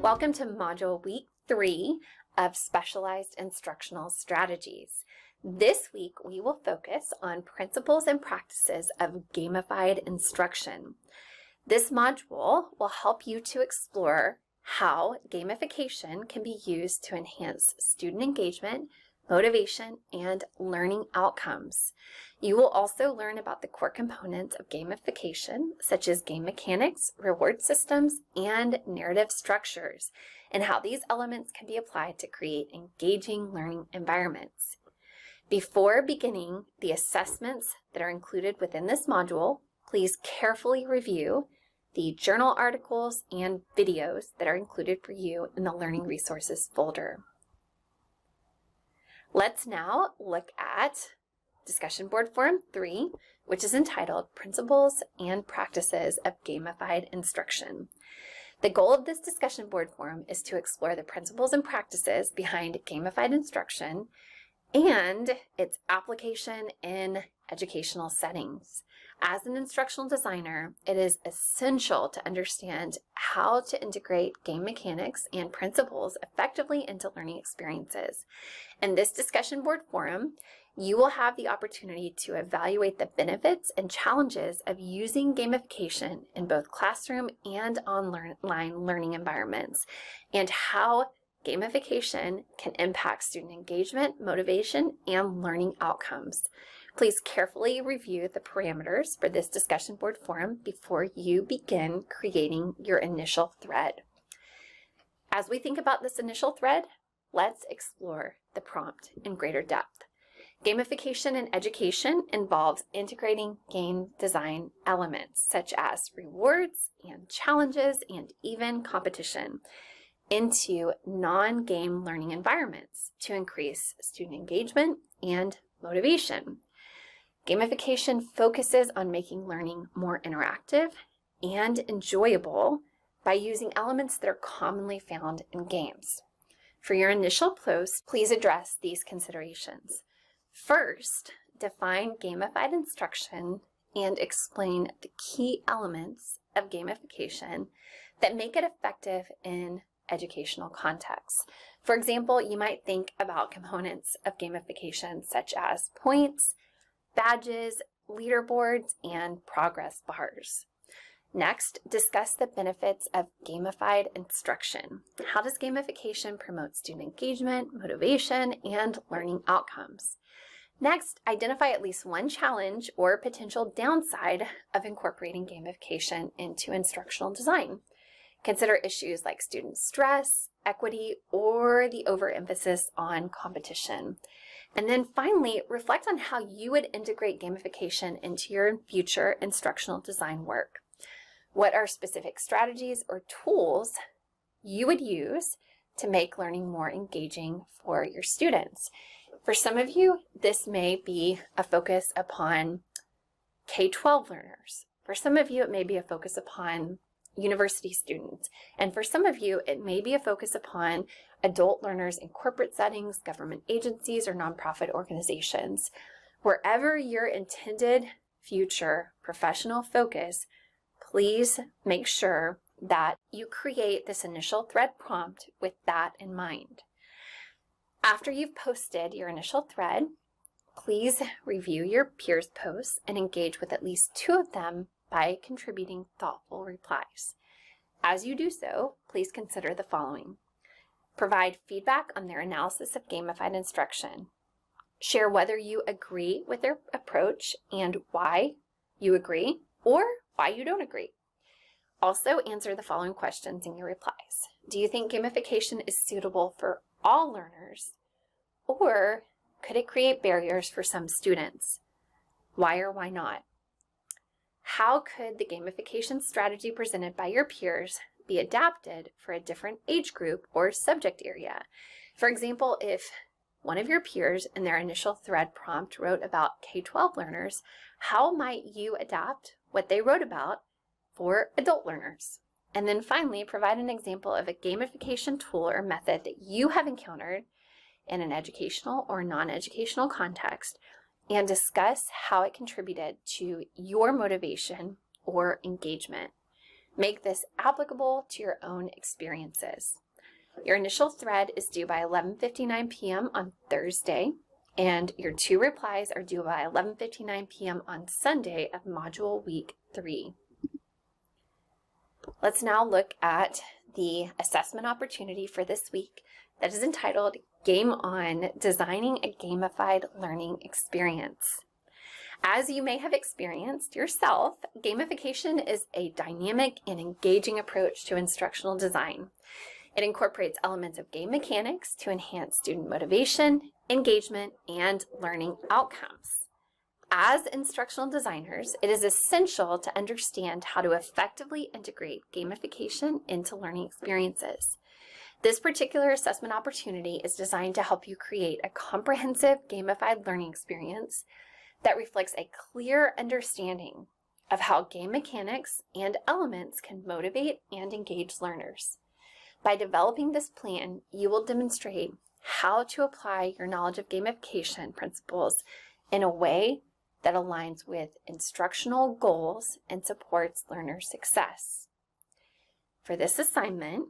Welcome to Module Week 3 of Specialized Instructional Strategies. This week we will focus on principles and practices of gamified instruction. This module will help you to explore how gamification can be used to enhance student engagement, motivation, and learning outcomes. You will also learn about the core components of gamification, such as game mechanics, reward systems, and narrative structures, and how these elements can be applied to create engaging learning environments. Before beginning the assessments that are included within this module, please carefully review the journal articles and videos that are included for you in the Learning Resources folder. Let's now look at Discussion Board Forum 3, which is entitled Principles and Practices of Gamified Instruction. The goal of this discussion board forum is to explore the principles and practices behind gamified instruction and its application in educational settings. As an instructional designer, it is essential to understand how to integrate game mechanics and principles effectively into learning experiences. In this discussion board forum, you will have the opportunity to evaluate the benefits and challenges of using gamification in both classroom and online learning environments, and how gamification can impact student engagement, motivation, and learning outcomes. Please carefully review the parameters for this discussion board forum before you begin creating your initial thread. As we think about this initial thread, let's explore the prompt in greater depth. Gamification in education involves integrating game design elements such as rewards and challenges and even competition into non-game learning environments to increase student engagement and motivation. Gamification focuses on making learning more interactive and enjoyable by using elements that are commonly found in games. For your initial post, please address these considerations. First, define gamified instruction and explain the key elements of gamification that make it effective in educational contexts. For example, you might think about components of gamification such as points, badges, leaderboards, and progress bars. Next, discuss the benefits of gamified instruction. How does gamification promote student engagement, motivation, and learning outcomes? Next, identify at least one challenge or potential downside of incorporating gamification into instructional design. Consider issues like student stress, equity, or the overemphasis on competition. And then finally, reflect on how you would integrate gamification into your future instructional design work. What are specific strategies or tools you would use to make learning more engaging for your students? For some of you, this may be a focus upon K-12 learners. For some of you, it may be a focus upon university students. And for some of you, it may be a focus upon adult learners in corporate settings, government agencies, or nonprofit organizations. Wherever your intended future professional focus, please make sure that you create this initial thread prompt with that in mind. After you've posted your initial thread, please review your peers' posts and engage with at least 2 of them by contributing thoughtful replies. As you do so, please consider the following. Provide feedback on their analysis of gamified instruction. Share whether you agree with their approach and why you agree, or why you don't agree. Also, answer the following questions in your replies. Do you think gamification is suitable for all learners, or could it create barriers for some students? Why or why not? How could the gamification strategy presented by your peers be adapted for a different age group or subject area? For example, if one of your peers in their initial thread prompt wrote about K-12 learners, how might you adapt what they wrote about for adult learners? And then finally, provide an example of a gamification tool or method that you have encountered in an educational or non-educational context, and discuss how it contributed to your motivation or engagement. Make this applicable to your own experiences. Your initial thread is due by 11:59 p.m. on Thursday, and your 2 replies are due by 11:59 p.m. on Sunday of Module Week 3. Let's now look at the assessment opportunity for this week that is entitled Game On, Designing a Gamified Learning Experience. As you may have experienced yourself, gamification is a dynamic and engaging approach to instructional design. It incorporates elements of game mechanics to enhance student motivation, engagement, and learning outcomes. As instructional designers, it is essential to understand how to effectively integrate gamification into learning experiences. This particular assessment opportunity is designed to help you create a comprehensive gamified learning experience that reflects a clear understanding of how game mechanics and elements can motivate and engage learners. By developing this plan, you will demonstrate how to apply your knowledge of gamification principles in a way that aligns with instructional goals and supports learner success. For this assignment,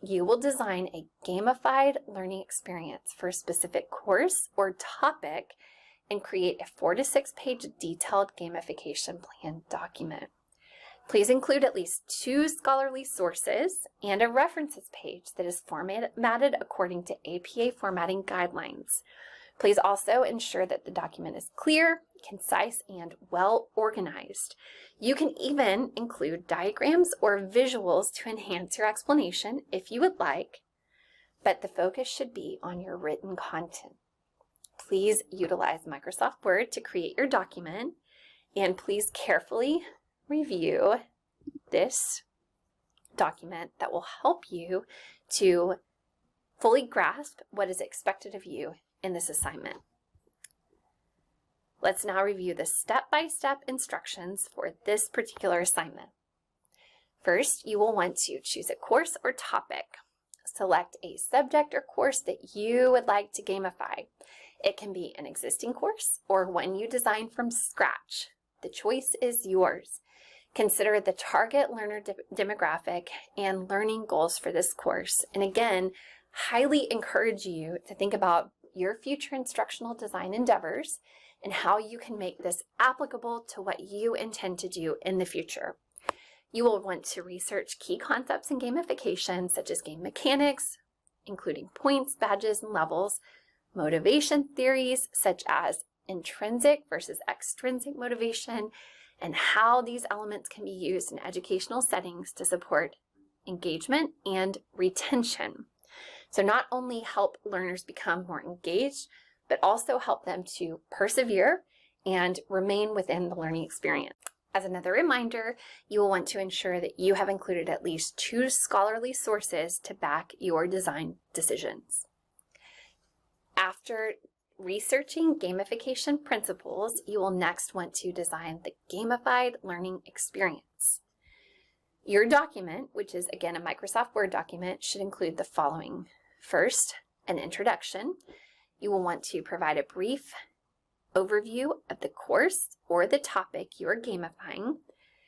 you will design a gamified learning experience for a specific course or topic and create a 4 to 6 page detailed gamification plan document. Please include at least 2 scholarly sources and a references page that is formatted according to APA formatting guidelines. Please also ensure that the document is clear, concise, and well organized. You can even include diagrams or visuals to enhance your explanation if you would like, but the focus should be on your written content. Please utilize Microsoft Word to create your document, and please carefully review this document that will help you to fully grasp what is expected of you in this assignment. Let's now review the step-by-step instructions for this particular assignment. First, you will want to choose a course or topic. Select a subject or course that you would like to gamify. It can be an existing course or one you design from scratch. The choice is yours. Consider the target learner demographic and learning goals for this course. And again, highly encourage you to think about your future instructional design endeavors and how you can make this applicable to what you intend to do in the future. You will want to research key concepts in gamification, such as game mechanics, including points, badges, and levels, motivation theories, such as intrinsic versus extrinsic motivation, and how these elements can be used in educational settings to support engagement and retention. So not only help learners become more engaged, but also help them to persevere and remain within the learning experience. As another reminder, you will want to ensure that you have included at least 2 scholarly sources to back your design decisions. After researching gamification principles, you will next want to design the gamified learning experience. Your document, which is again a Microsoft Word document, should include the following. First, an introduction. You will want to provide a brief overview of the course or the topic you are gamifying.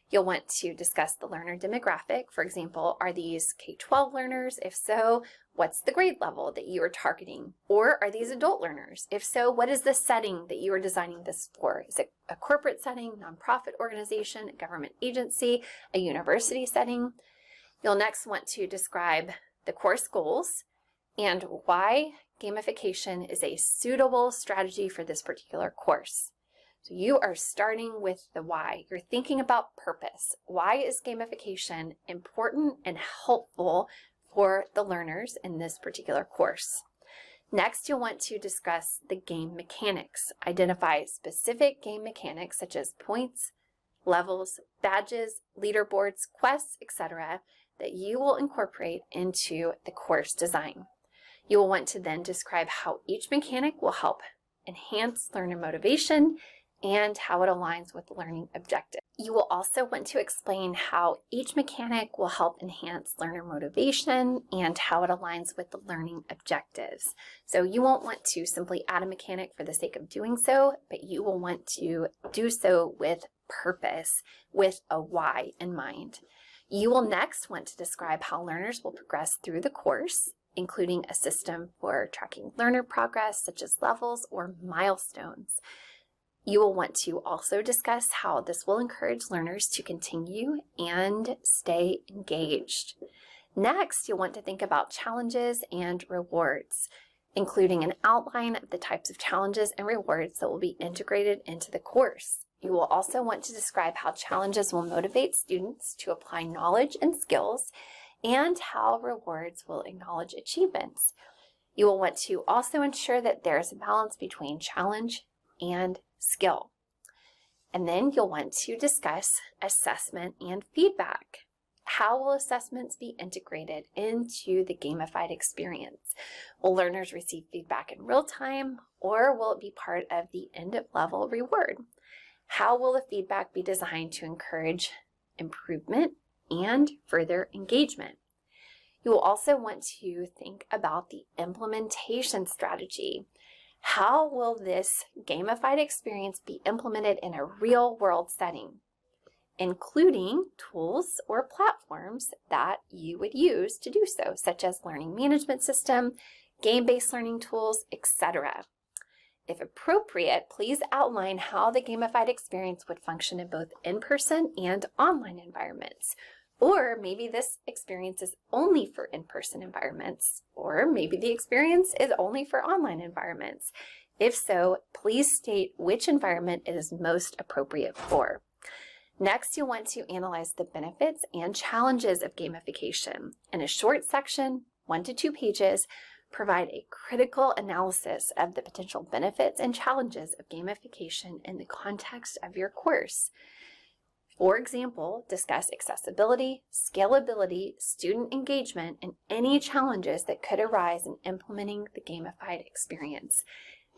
You'll want to discuss the learner demographic. For example, are these K-12 learners? If so, what's the grade level that you are targeting? Or are these adult learners? If so, what is the setting that you are designing this for? Is it a corporate setting, nonprofit organization, a government agency, a university setting? You'll next want to describe the course goals and why gamification is a suitable strategy for this particular course. So you are starting with the why. You're thinking about purpose. Why is gamification important and helpful for the learners in this particular course? Next, you'll want to discuss the game mechanics. Identify specific game mechanics such as points, levels, badges, leaderboards, quests, etc. that you will incorporate into the course design. You will want to then describe how each mechanic will help enhance learner motivation and how it aligns with learning objectives. You will also want to explain how each mechanic will help enhance learner motivation and how it aligns with the learning objectives. So you won't want to simply add a mechanic for the sake of doing so, but you will want to do so with purpose, with a why in mind. You will next want to describe how learners will progress through the course, including a system for tracking learner progress, such as levels or milestones. You will want to also discuss how this will encourage learners to continue and stay engaged. Next, you'll want to think about challenges and rewards, including an outline of the types of challenges and rewards that will be integrated into the course. You will also want to describe how challenges will motivate students to apply knowledge and skills, and how rewards will acknowledge achievements. You will want to also ensure that there's a balance between challenge and skill. And then you'll want to discuss assessment and feedback. How will assessments be integrated into the gamified experience? Will learners receive feedback in real time, or will it be part of the end-of-level reward? How will the feedback be designed to encourage improvement and further engagement? You will also want to think about the implementation strategy. How will this gamified experience be implemented in a real-world setting, including tools or platforms that you would use to do so, such as learning management system, game-based learning tools, etc. If appropriate, please outline how the gamified experience would function in both in-person and online environments. Or maybe this experience is only for in-person environments, or maybe the experience is only for online environments. If so, please state which environment it is most appropriate for. Next, you'll want to analyze the benefits and challenges of gamification. In a short section, 1 to 2 pages, provide a critical analysis of the potential benefits and challenges of gamification in the context of your course. For example, discuss accessibility, scalability, student engagement, and any challenges that could arise in implementing the gamified experience.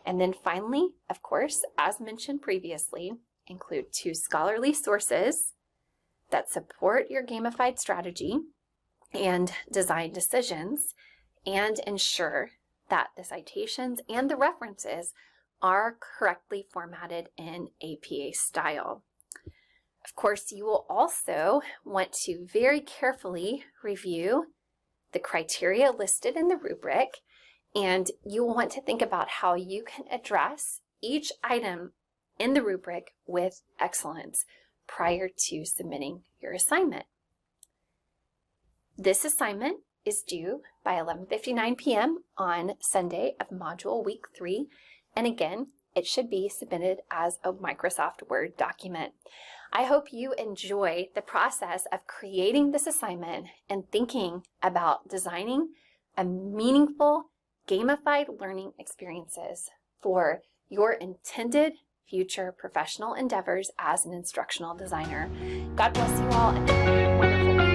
And then finally, of course, as mentioned previously, include 2 scholarly sources that support your gamified strategy and design decisions, and ensure that the citations and the references are correctly formatted in APA style. Of course, you will also want to very carefully review the criteria listed in the rubric, and you will want to think about how you can address each item in the rubric with excellence prior to submitting your assignment. This assignment is due by 11:59 p.m. on Sunday of Module Week 3, and again, it should be submitted as a Microsoft Word document. I hope you enjoy the process of creating this assignment and thinking about designing a meaningful, gamified learning experiences for your intended future professional endeavors as an instructional designer. God bless you all, and have a wonderful week.